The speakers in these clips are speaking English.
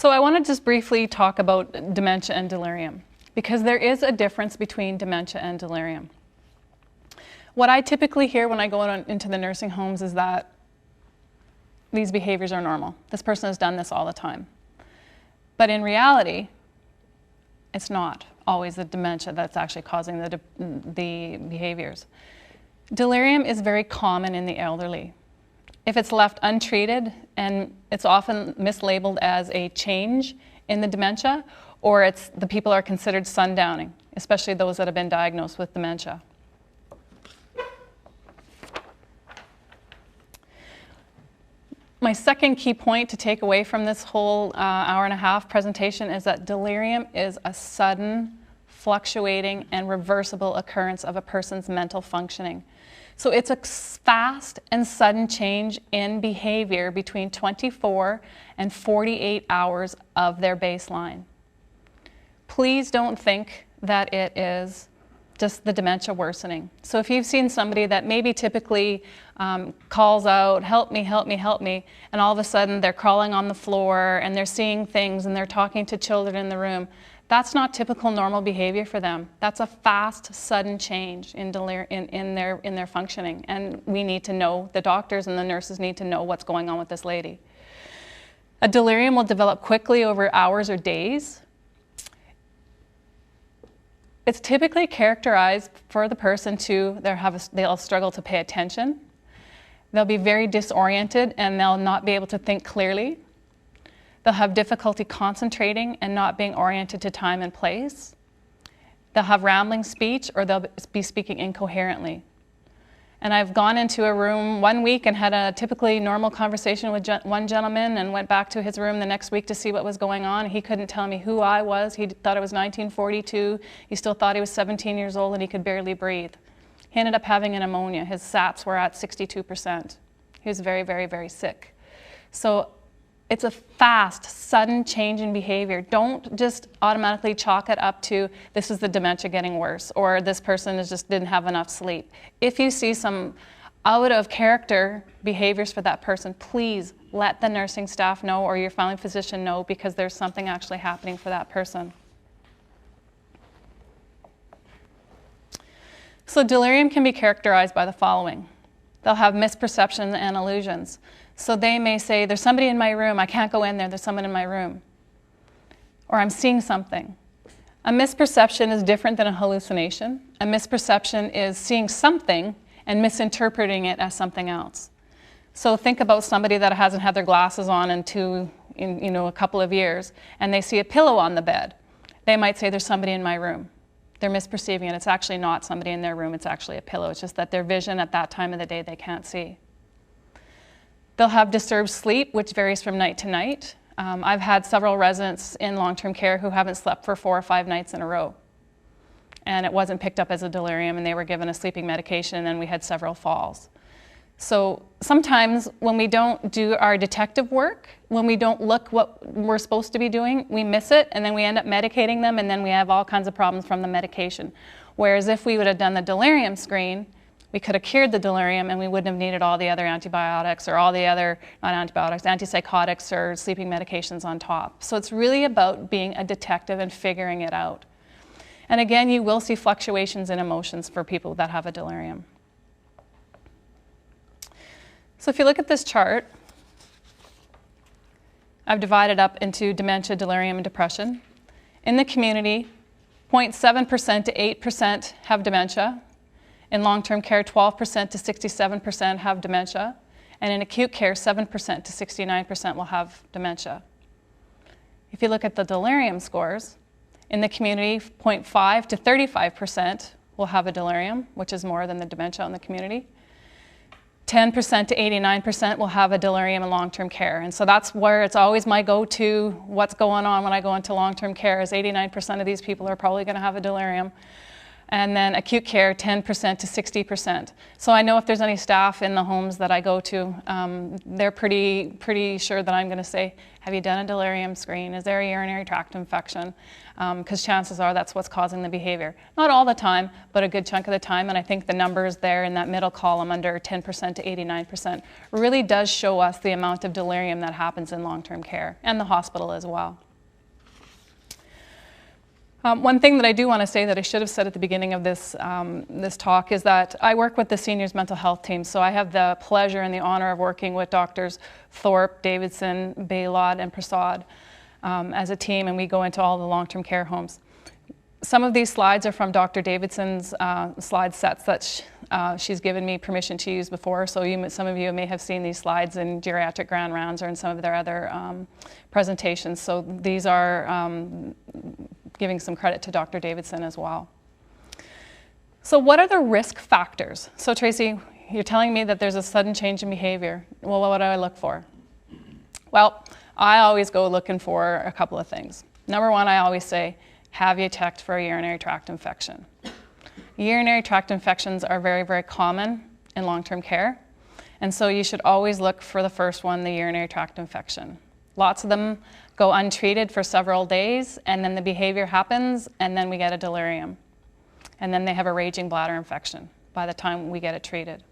So I want to just briefly talk about dementia and delirium, because there is a difference between dementia and delirium. What I typically hear when I go into the nursing homes is that these behaviors are normal. This person has done this all the time. But in reality, it's not always the dementia that's actually causing the behaviors. Delirium is very common in the elderly. If it's left untreated, and it's often mislabeled as a change in the dementia, or the people are considered sundowning, especially those that have been diagnosed with dementia. My second key point to take away from this whole hour-and-a-half presentation is that delirium is a sudden, fluctuating, and reversible occurrence of a person's mental functioning. So it's a fast and sudden change in behavior between 24 and 48 hours of their baseline. Please don't think that it is just the dementia worsening. So if you've seen somebody that maybe typically calls out, help me, help me, help me, and all of a sudden they're crawling on the floor and they're seeing things and they're talking to children in the room, that's not typical normal behavior for them. That's a fast, sudden change in their functioning. And we need to know, the doctors and the nurses need to know what's going on with this lady. A delirium will develop quickly over hours or days. It's typically characterized for the person they'll struggle to pay attention. They'll be very disoriented and they'll not be able to think clearly. They'll have difficulty concentrating and not being oriented to time and place. They'll have rambling speech, or they'll be speaking incoherently. And I've gone into a room one week and had a typically normal conversation with one gentleman and went back to his room the next week to see what was going on. He couldn't tell me who I was. He thought it was 1942. He still thought he was 17 years old and he could barely breathe. He ended up having a pneumonia. His SATs were at 62%. He was very, very, very sick. So it's a fast, sudden change in behavior. Don't just automatically chalk it up to this is the dementia getting worse, or this person just didn't have enough sleep. If you see some out of character behaviors for that person, please let the nursing staff know or your family physician know, because there's something actually happening for that person. So delirium can be characterized by the following. They'll have misperceptions and illusions. So they may say, there's somebody in my room, I can't go in there, there's someone in my room. Or I'm seeing something. A misperception is different than a hallucination. A misperception is seeing something and misinterpreting it as something else. So think about somebody that hasn't had their glasses on in a couple of years, and they see a pillow on the bed. They might say, there's somebody in my room. They're misperceiving it. It's actually not somebody in their room, it's actually a pillow. It's just that their vision at that time of the day they can't see. They'll have disturbed sleep, which varies from night to night. I've had several residents in long-term care who haven't slept for 4 or 5 nights in a row. And it wasn't picked up as a delirium, and they were given a sleeping medication, and then we had several falls. So sometimes when we don't do our detective work, when we don't look what we're supposed to be doing, we miss it, and then we end up medicating them, and then we have all kinds of problems from the medication. Whereas if we would have done the delirium screen, we could have cured the delirium and we wouldn't have needed all the other antibiotics or all the other, not antibiotics, antipsychotics or sleeping medications on top. So it's really about being a detective and figuring it out. And again, you will see fluctuations in emotions for people that have a delirium. So if you look at this chart, I've divided up into dementia, delirium, and depression. In the community, 0.7% to 8% have dementia. In long-term care, 12% to 67% have dementia. And in acute care, 7% to 69% will have dementia. If you look at the delirium scores, in the community, 0.5 to 35% will have a delirium, which is more than the dementia in the community. 10% to 89% will have a delirium in long-term care. And so that's where it's always my go-to, what's going on when I go into long-term care, is 89% of these people are probably going to have a delirium. And then acute care, 10% to 60%. So I know if there's any staff in the homes that I go to, they're pretty sure that I'm going to say, have you done a delirium screen? Is there a urinary tract infection? Because chances are that's what's causing the behavior. Not all the time, but a good chunk of the time. And I think the numbers there in that middle column under 10% to 89% really does show us the amount of delirium that happens in long-term care and the hospital as well. One thing that I do want to say that I should have said at the beginning of this talk is that I work with the seniors mental health team. So I have the pleasure and the honor of working with doctors Thorpe, Davidson, Baylod, and Prasad as a team, and we go into all the long-term care homes. Some of these slides are from Dr. Davidson's slide sets that she's given me permission to use before. So some of you may have seen these slides in geriatric grand rounds or in some of their other presentations. So these are giving some credit to Dr. Davidson as well. So what are the risk factors? So Tracy, you're telling me that there's a sudden change in behavior. Well, what do I look for? Well, I always go looking for a couple of things. Number one, I always say, have you checked for a urinary tract infection? Urinary tract infections are very, very common in long-term care. And so you should always look for the first one, the urinary tract infection. Lots of them go untreated for several days, and then the behavior happens, and then we get a delirium. And then they have a raging bladder infection by the time we get it treated.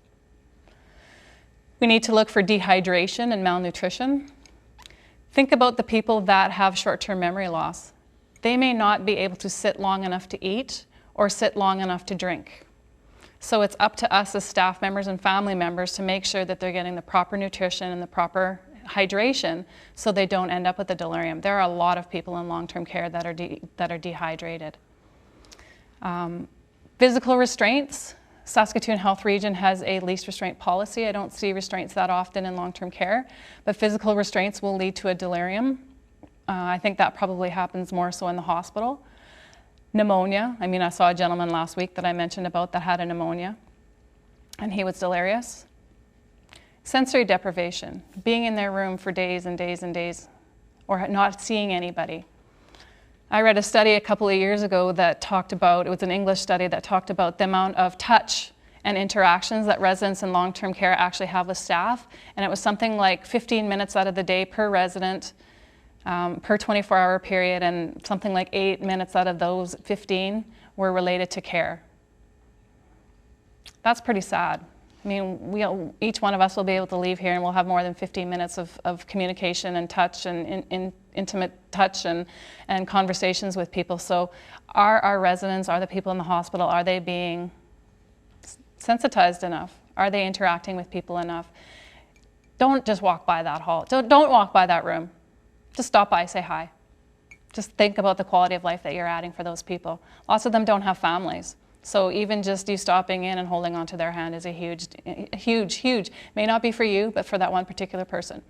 We need to look for dehydration and malnutrition. Think about the people that have short-term memory loss. They may not be able to sit long enough to eat or sit long enough to drink. So it's up to us as staff members and family members to make sure that they're getting the proper nutrition and the proper hydration so they don't end up with a delirium. There are a lot of people in long-term care that are dehydrated. Physical restraints. Saskatoon Health Region has a least restraint policy. I don't see restraints that often in long-term care, but physical restraints will lead to a delirium. I think that probably happens more so in the hospital. Pneumonia. I mean, I saw a gentleman last week that I mentioned about that had a pneumonia, and he was delirious. Sensory deprivation, being in their room for days and days and days, or not seeing anybody. I read a study a couple of years ago that talked about, it was an English study that talked about the amount of touch and interactions that residents in long-term care actually have with staff, and it was something like 15 minutes out of the day per resident, per 24-hour period, and something like 8 minutes out of those 15 were related to care. That's pretty sad. I mean, each one of us will be able to leave here and we'll have more than 15 minutes of communication and touch and intimate touch and conversations with people. So are our residents, are the people in the hospital, are they being sensitized enough? Are they interacting with people enough? Don't just walk by that hall. Don't walk by that room. Just stop by, say hi. Just think about the quality of life that you're adding for those people. Lots of them don't have families. So even just you stopping in and holding onto their hand is a huge, may not be for you, but for that one particular person.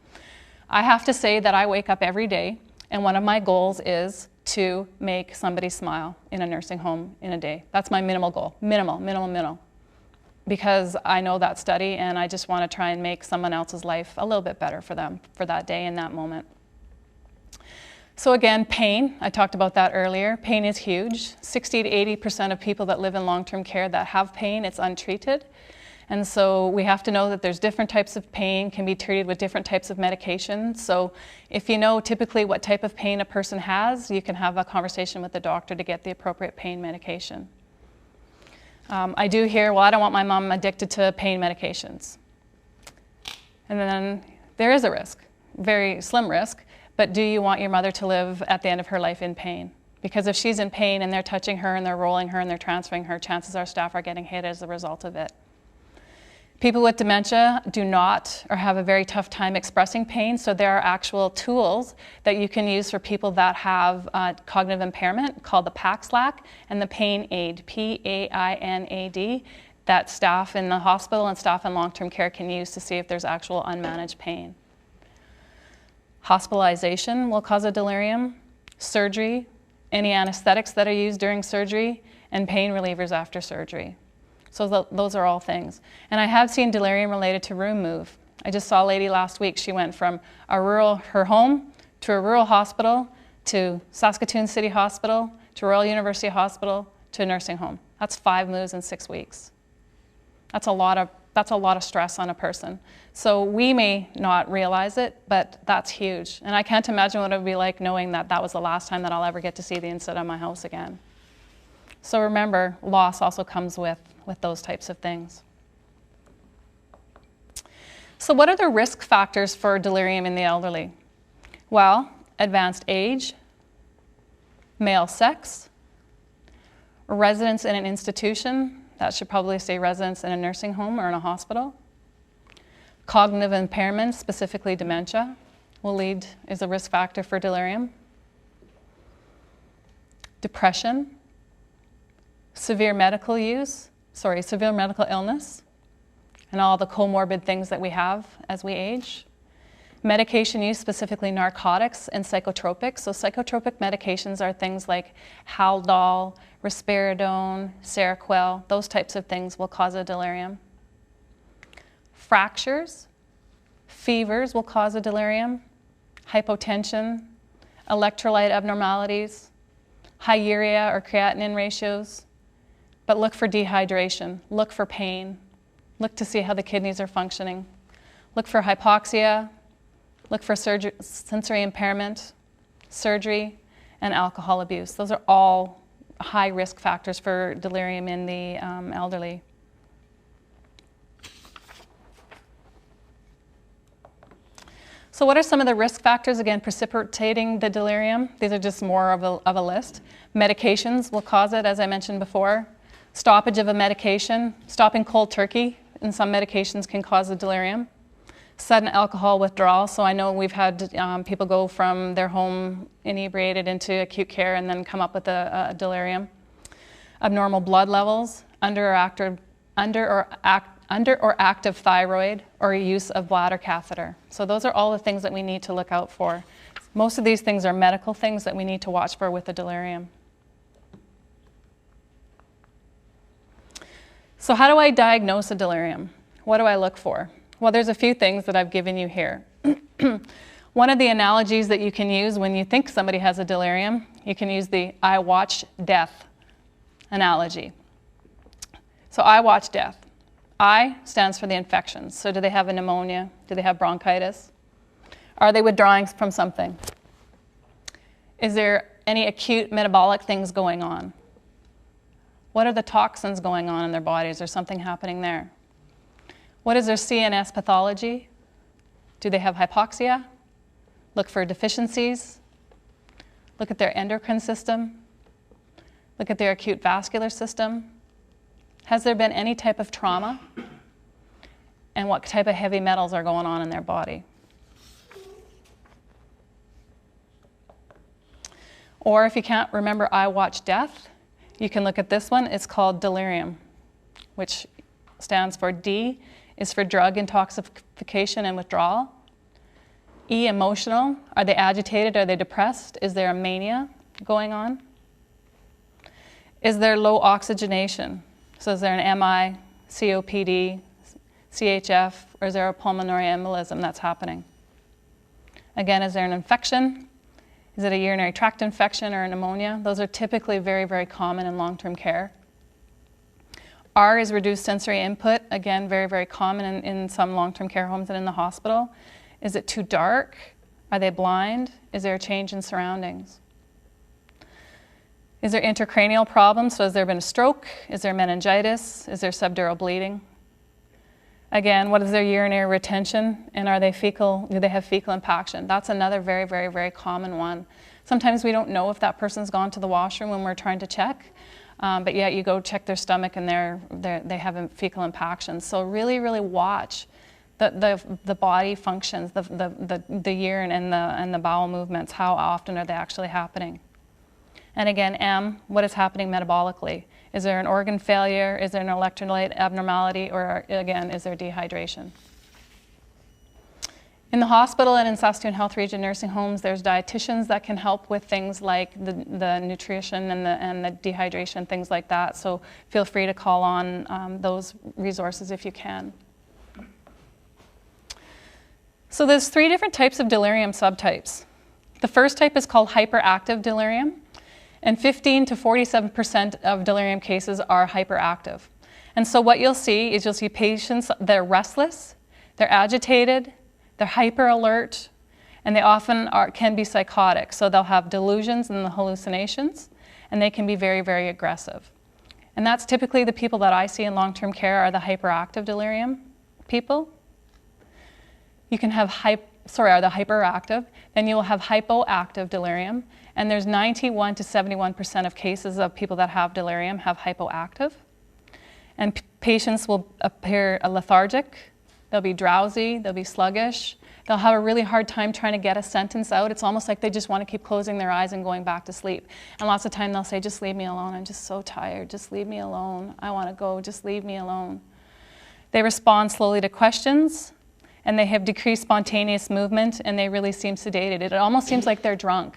I have to say that I wake up every day, and one of my goals is to make somebody smile in a nursing home in a day. That's my minimal goal, minimal. Because I know that study, and I just want to try and make someone else's life a little bit better for them for that day and that moment. So again, pain, I talked about that earlier. Pain is huge. 60 to 80% of people that live in long-term care that have pain, it's untreated. And so we have to know that there's different types of pain, can be treated with different types of medications. So if you know typically what type of pain a person has, you can have a conversation with the doctor to get the appropriate pain medication. I do hear, well, I don't want my mom addicted to pain medications. And then there is a risk, very slim risk. But do you want your mother to live at the end of her life in pain? Because if she's in pain and they're touching her and they're rolling her and they're transferring her, chances are staff are getting hit as a result of it. People with dementia do not or have a very tough time expressing pain, so there are actual tools that you can use for people that have cognitive impairment called the PACSLAC and the Pain Aid, P-A-I-N-A-D, that staff in the hospital and staff in long-term care can use to see if there's actual unmanaged pain. Hospitalization will cause a delirium, surgery, any anesthetics that are used during surgery, and pain relievers after surgery. So those are all things. And I have seen delirium related to room move. I just saw a lady last week. She went from her home to a rural hospital to Saskatoon City Hospital to Royal University Hospital to a nursing home. That's 5 moves in 6 weeks. That's a lot of stress on a person. So we may not realize it, but that's huge. And I can't imagine what it would be like knowing that that was the last time that I'll ever get to see the inside of my house again. So remember, loss also comes with those types of things. So what are the risk factors for delirium in the elderly? Well, advanced age, male sex, residence in an institution, that should probably say residence in a nursing home or in a hospital. Cognitive impairment, specifically dementia, is a risk factor for delirium. Depression, severe medical illness, and all the comorbid things that we have as we age. Medication use, specifically narcotics and psychotropics. So psychotropic medications are things like Haldol, risperidone, Seroquel. Those types of things will cause a delirium. Fractures, fevers will cause a delirium. Hypotension, electrolyte abnormalities, high urea or creatinine ratios. But look for dehydration, look for pain, look to see how the kidneys are functioning. Look for hypoxia, look for sensory impairment, surgery, and alcohol abuse. Those are all high risk factors for delirium in the elderly. So what are some of the risk factors, again, precipitating the delirium? These are just more of a list. Medications will cause it, as I mentioned before. Stoppage of a medication, stopping cold turkey in some medications can cause a delirium. Sudden alcohol withdrawal, so I know we've had people go from their home inebriated into acute care and then come up with a delirium. Abnormal blood levels, under or active thyroid, or use of bladder catheter. So those are all the things that we need to look out for. Most of these things are medical things that we need to watch for with the delirium. So how do I diagnose a delirium? What do I look for? Well, there's a few things that I've given you here. One of the analogies that you can use when you think somebody has a delirium, you can use the I watch death analogy. So I watch death. I stands for the infections. So do they have a pneumonia? Do they have bronchitis? Are they withdrawing from something? Is there any acute metabolic things going on? What are the toxins going on in their bodies? Is something happening there? What is their CNS pathology? Do they have hypoxia? Look for deficiencies. Look at their endocrine system. Look at their acute vascular system. Has there been any type of trauma? And what type of heavy metals are going on in their body? Or if you can't remember I watch death, you can look at this one. It's called delirium, which stands for D is for drug intoxication and withdrawal. E, emotional. Are they agitated? Are they depressed? Is there a mania going on? Is there low oxygenation? So is there an MI, COPD, CHF, or is there a pulmonary embolism that's happening? Again, is there an infection? Is it a urinary tract infection or a pneumonia? Those are typically very, very common in long-term care. R is reduced sensory input. Again, very, very common in some long-term care homes and in the hospital. Is it too dark? Are they blind? Is there a change in surroundings? Is there intracranial problems? So has there been a stroke? Is there meningitis? Is there subdural bleeding? Again, what is their urinary retention? And are they fecal? Do they have fecal impaction? That's another very, very, very common one. Sometimes we don't know if that person's gone to the washroom when we're trying to check, but yet you go check their stomach and they have a fecal impaction. So really, really watch the body functions, the urine and the bowel movements. How often are they actually happening? And again, M, what is happening metabolically? Is there an organ failure? Is there an electrolyte abnormality? Or again, is there dehydration? In the hospital and in Saskatoon Health Region nursing homes, there's dietitians that can help with things like the nutrition and the dehydration, things like that. So feel free to call on those resources if you can. So there's 3 different types of delirium subtypes. The first type is called hyperactive delirium. And 15 to 47% of delirium cases are hyperactive. And so what you'll see is you'll see patients, they're restless, they're agitated, they're hyper alert, and they often can be psychotic. So they'll have delusions and the hallucinations, and they can be very, very aggressive. And that's typically the people that I see in long-term care are the hyperactive delirium people. You can have are the hyperactive, then you will have hypoactive delirium, and there's 91 to 71% of cases of people that have delirium have hypoactive. And patients will appear lethargic, they'll be drowsy, they'll be sluggish, they'll have a really hard time trying to get a sentence out. It's almost like they just want to keep closing their eyes and going back to sleep. And lots of time they'll say, just leave me alone, I'm just so tired, just leave me alone, I want to go, just leave me alone. They respond slowly to questions, and they have decreased spontaneous movement, and they really seem sedated. It almost seems like they're drunk,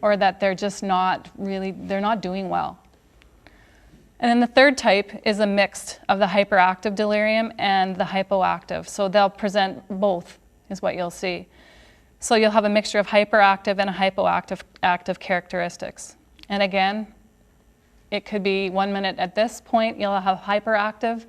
or that they're just not really, they're not doing well. And then the third type is a mix of the hyperactive delirium and the hypoactive. So they'll present both, is what you'll see. So you'll have a mixture of hyperactive and hypoactive characteristics. And again, it could be 1 minute at this point, you'll have hyperactive,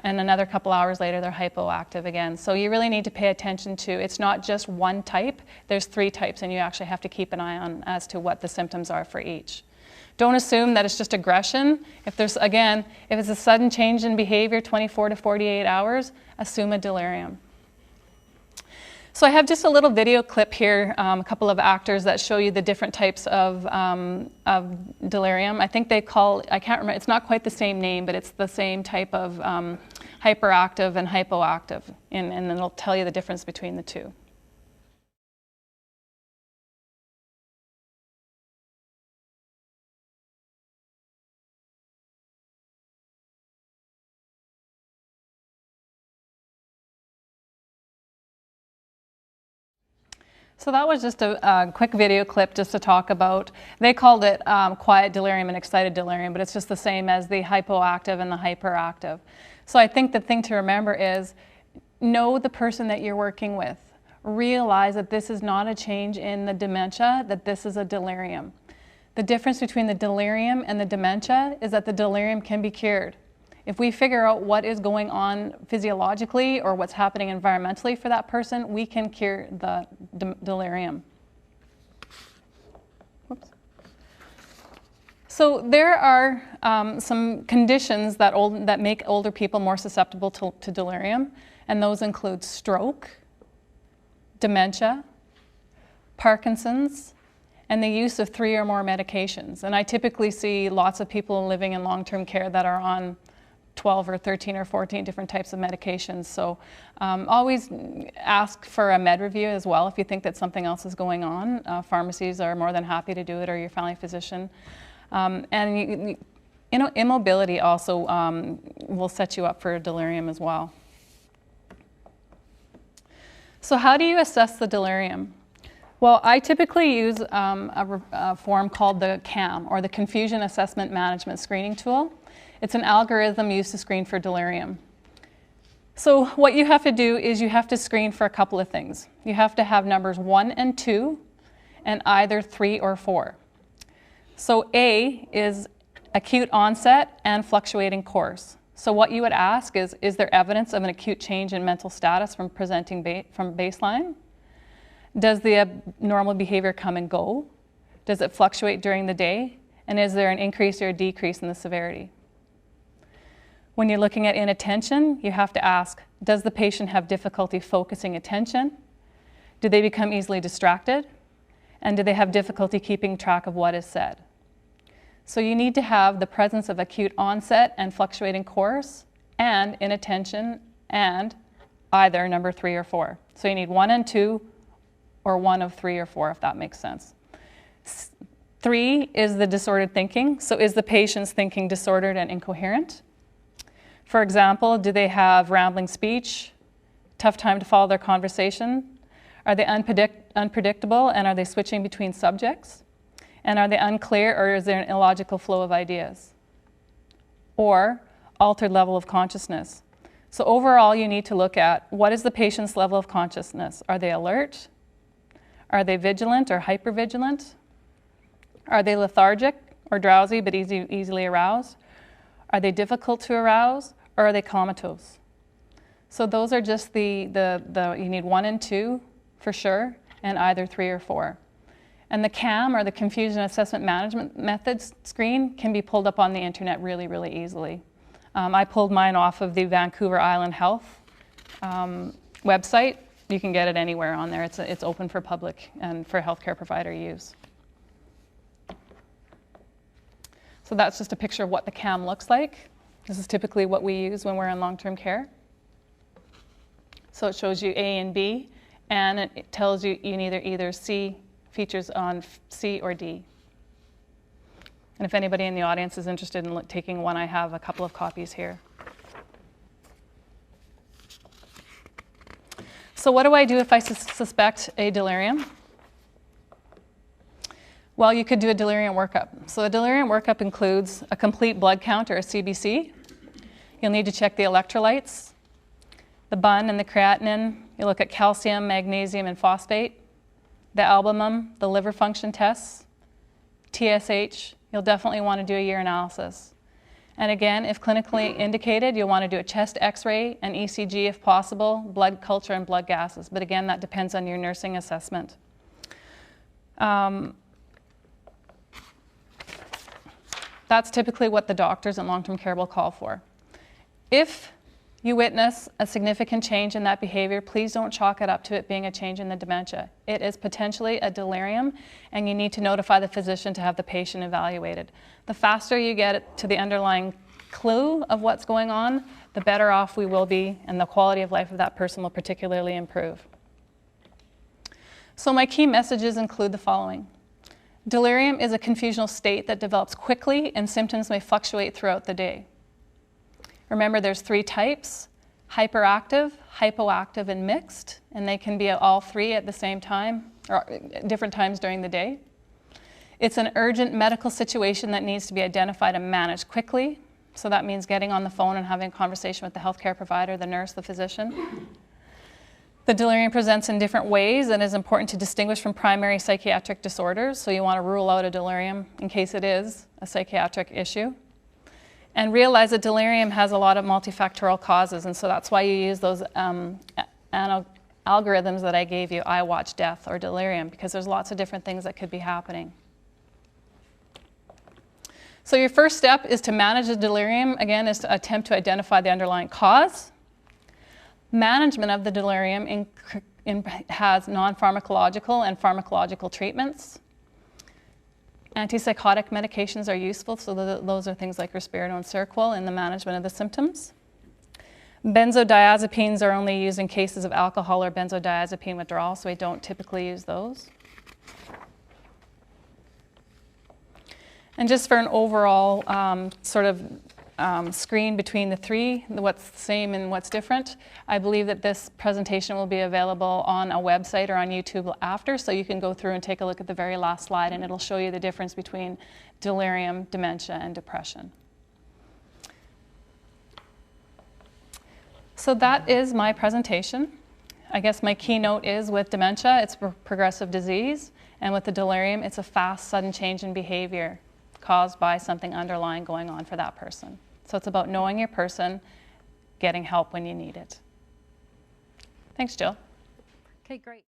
and another couple hours later, they're hypoactive again. So you really need to pay attention to, it's not just one type, there's 3 types, and you actually have to keep an eye on as to what the symptoms are for each. Don't assume that it's just aggression. If there's, again, if it's a sudden change in behavior, 24 to 48 hours, assume a delirium. So I have just a little video clip here, a couple of actors that show you the different types of delirium. I think they call, I can't remember, it's not quite the same name, but it's the same type of hyperactive and hypoactive, and then it'll tell you the difference between the two. So that was just a quick video clip just to talk about, they called it quiet delirium and excited delirium, but it's just the same as the hypoactive and the hyperactive. So I think the thing to remember is know the person that you're working with. Realize that this is not a change in the dementia, that this is a delirium. The difference between the delirium and the dementia is that the delirium can be cured. If we figure out what is going on physiologically or what's happening environmentally for that person, we can cure the delirium. Whoops. So there are some conditions that make older people more susceptible to delirium, and those include stroke, dementia, Parkinson's, and the use of 3 or more medications. And I typically see lots of people living in long-term care that are on 12 or 13 or 14 different types of medications. So always ask for a med review as well if you think that something else is going on. Pharmacies are more than happy to do it, or your family physician. And you know, immobility also will set you up for delirium as well. So how do you assess the delirium? Well, I typically use a form called the CAM, or the Confusion Assessment Management Screening Tool. It's an algorithm used to screen for delirium. So what you have to do is you have to screen for a couple of things. You have to have numbers 1 and 2, and either 3 or 4. So A is acute onset and fluctuating course. So what you would ask is there evidence of an acute change in mental status from presenting from baseline? Does the abnormal behavior come and go? Does it fluctuate during the day? And is there an increase or a decrease in the severity? When you're looking at inattention, you have to ask, does the patient have difficulty focusing attention? Do they become easily distracted? And do they have difficulty keeping track of what is said? So you need to have the presence of acute onset and fluctuating course, and inattention, and either number 3 or 4. So you need 1 and 2, or 1 of 3 or 4, if that makes sense. 3 is the disordered thinking. So is the patient's thinking disordered and incoherent? For example, do they have rambling speech, tough time to follow their conversation? Are they unpredictable, and are they switching between subjects? And are they unclear, or is there an illogical flow of ideas? Or altered level of consciousness. So overall, you need to look at what is the patient's level of consciousness. Are they alert? Are they vigilant or hypervigilant? Are they lethargic or drowsy but easily aroused? Are they difficult to arouse, or are they comatose? So those are just you need 1 and 2 for sure, and either 3 or 4. And the CAM, or the Confusion Assessment Management Methods screen, can be pulled up on the internet really, really easily. I pulled mine off of the Vancouver Island Health website. You can get it anywhere on there. It's open for public and for healthcare provider use. So that's just a picture of what the CAM looks like. This is typically what we use when we're in long-term care. So it shows you A and B, and it tells you you need either C, features on C or D. And if anybody in the audience is interested in taking one, I have a couple of copies here. So what do I do if I suspect a delirium? Well, you could do a delirium workup. So a delirium workup includes a complete blood count, or a CBC. You'll need to check the electrolytes, the BUN and the creatinine. You look at calcium, magnesium, and phosphate, the albumin, the liver function tests, TSH. You'll definitely want to do a urinalysis. And again, if clinically indicated, you'll want to do a chest x-ray, an ECG if possible, blood culture, and blood gases. But again, that depends on your nursing assessment. That's typically what the doctors in long-term care will call for. If you witness a significant change in that behavior, please don't chalk it up to it being a change in the dementia. It is potentially a delirium, and you need to notify the physician to have the patient evaluated. The faster you get to the underlying clue of what's going on, the better off we will be, and the quality of life of that person will particularly improve. So my key messages include the following. Delirium is a confusional state that develops quickly, and symptoms may fluctuate throughout the day. Remember, there's 3 types: hyperactive, hypoactive, and mixed, and they can be all 3 at the same time, or different times during the day. It's an urgent medical situation that needs to be identified and managed quickly, so that means getting on the phone and having a conversation with the healthcare provider, the nurse, the physician. The delirium presents in different ways and is important to distinguish from primary psychiatric disorders, so you want to rule out a delirium in case it is a psychiatric issue. And realize that delirium has a lot of multifactorial causes, and so that's why you use those algorithms that I gave you, I watch death or delirium, because there's lots of different things that could be happening. So your first step is to manage the delirium. Again, is to attempt to identify the underlying cause. Management of the delirium has non-pharmacological and pharmacological treatments. Antipsychotic medications are useful, so those are things like risperidone and Seroquel in the management of the symptoms. Benzodiazepines are only used in cases of alcohol or benzodiazepine withdrawal, so we don't typically use those. And just for an overall screen between the 3, what's the same and what's different, I believe that this presentation will be available on a website or on YouTube after, so you can go through and take a look at the very last slide, and it'll show you the difference between delirium, dementia, and depression. So that is my presentation. I guess my keynote is with dementia, it's a progressive disease, and with the delirium, it's a fast, sudden change in behavior caused by something underlying going on for that person. So it's about knowing your person, getting help when you need it. Thanks, Jill. Okay, great.